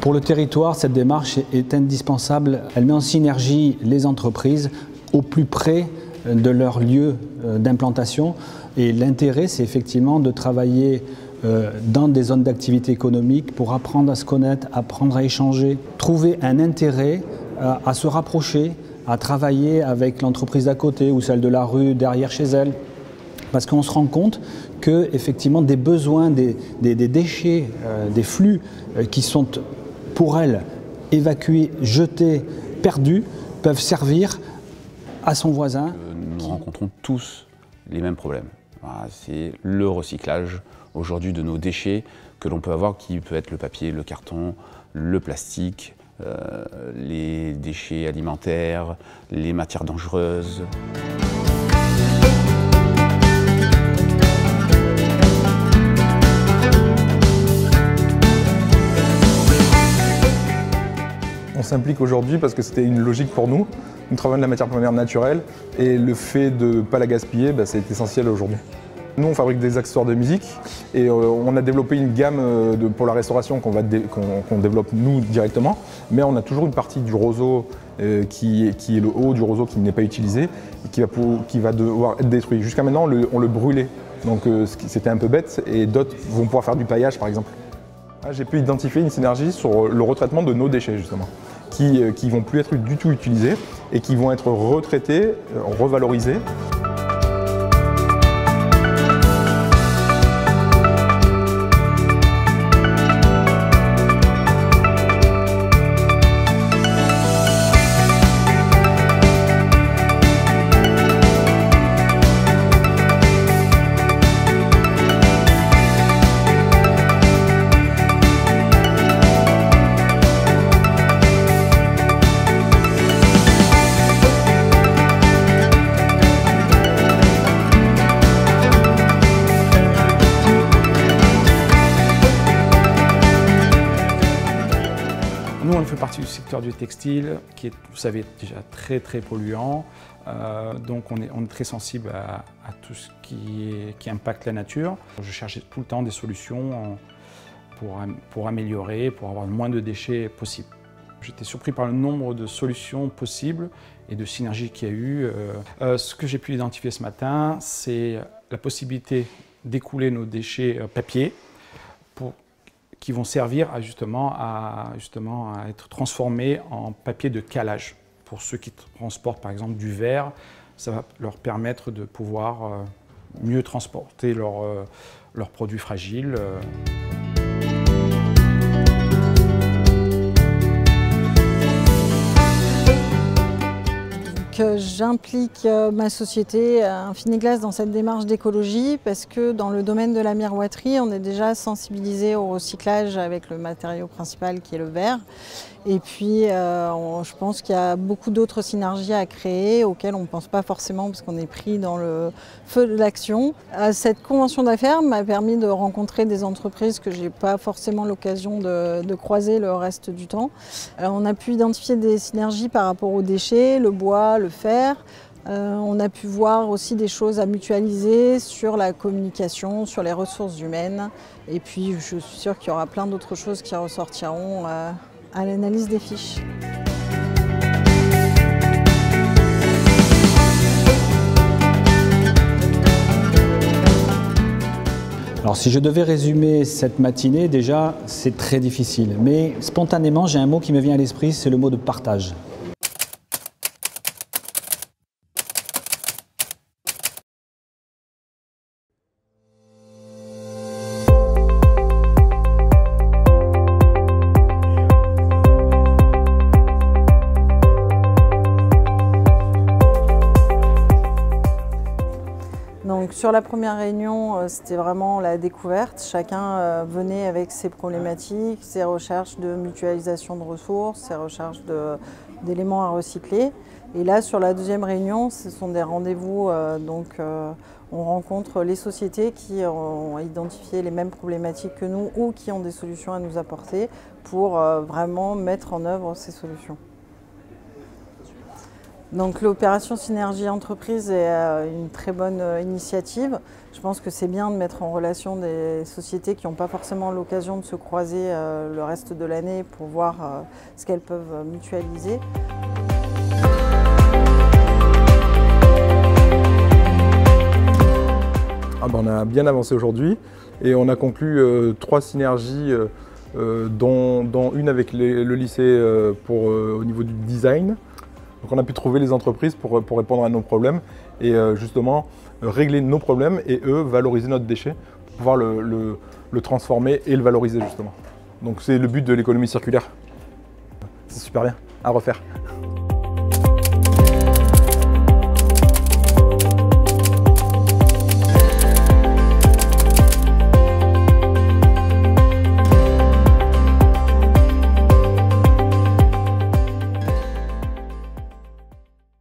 Pour le territoire, cette démarche est indispensable. Elle met en synergie les entreprises au plus près de leur lieu d'implantation. Et l'intérêt, c'est effectivement de travailler dans des zones d'activité économique pour apprendre à se connaître, apprendre à échanger, trouver un intérêt à se rapprocher, à travailler avec l'entreprise d'à côté ou celle de la rue derrière chez elle. Parce qu'on se rend compte que effectivement des besoins, des déchets, des flux qui sont pour elles évacués, jetés, perdus, peuvent servir à son voisin. Nous rencontrons tous les mêmes problèmes. Voilà, c'est le recyclage aujourd'hui de nos déchets que l'on peut avoir, qui peut être le papier, le carton, le plastique, les déchets alimentaires, les matières dangereuses. On s'implique aujourd'hui parce que c'était une logique pour nous. Nous travaillons de la matière première naturelle et le fait de ne pas la gaspiller, c'est essentiel aujourd'hui. Nous, on fabrique des accessoires de musique et on a développé une gamme pour la restauration qu'on développe nous directement, mais on a toujours une partie du roseau qui est le haut du roseau qui n'est pas utilisé et qui va devoir être détruit. Jusqu'à maintenant, on le brûlait, donc c'était un peu bête, et d'autres vont pouvoir faire du paillage par exemple. J'ai pu identifier une synergie sur le retraitement de nos déchets justement, qui ne vont plus être du tout utilisés et qui vont être retraités, revalorisés. Nous, on fait partie du secteur du textile, qui est, vous savez, déjà très polluant. Donc on est très sensible à tout ce qui impacte la nature. Je cherchais tout le temps des solutions pour améliorer, pour avoir le moins de déchets possible. J'étais surpris par le nombre de solutions possibles et de synergies qu'il y a eu. Ce que j'ai pu identifier ce matin, c'est la possibilité d'écouler nos déchets papier qui vont servir à être transformés en papier de calage. Pour ceux qui transportent par exemple du verre, ça va leur permettre de pouvoir mieux transporter leurs produits fragiles. J'implique ma société Infiniglass dans cette démarche d'écologie parce que dans le domaine de la miroiterie, on est déjà sensibilisé au recyclage avec le matériau principal qui est le verre. Et puis je pense qu'il y a beaucoup d'autres synergies à créer auxquelles on ne pense pas forcément parce qu'on est pris dans le feu de l'action. Cette convention d'affaires m'a permis de rencontrer des entreprises que je n'ai pas forcément l'occasion de croiser le reste du temps. On a pu identifier des synergies par rapport aux déchets, le bois, le fer. On a pu voir aussi des choses à mutualiser sur la communication, sur les ressources humaines. Et puis je suis sûre qu'il y aura plein d'autres choses qui ressortiront à l'analyse des fiches. Alors si je devais résumer cette matinée, déjà c'est très difficile, mais spontanément j'ai un mot qui me vient à l'esprit, c'est le mot de partage. Donc, sur la première réunion, c'était vraiment la découverte. Chacun venait avec ses problématiques, ses recherches de mutualisation de ressources, ses recherches d'éléments à recycler. Et là, sur la deuxième réunion, ce sont des rendez-vous. On rencontre les sociétés qui ont identifié les mêmes problématiques que nous ou qui ont des solutions à nous apporter pour vraiment mettre en œuvre ces solutions. Donc l'opération Synergie Entreprise est une très bonne initiative. Je pense que c'est bien de mettre en relation des sociétés qui n'ont pas forcément l'occasion de se croiser le reste de l'année pour voir ce qu'elles peuvent mutualiser. On a bien avancé aujourd'hui et on a conclu 3 synergies, dont une avec le lycée au niveau du design. Donc on a pu trouver les entreprises pour répondre à nos problèmes et justement régler nos problèmes et eux valoriser notre déchet pour pouvoir le transformer et le valoriser justement. Donc c'est le but de l'économie circulaire. C'est super bien, à refaire.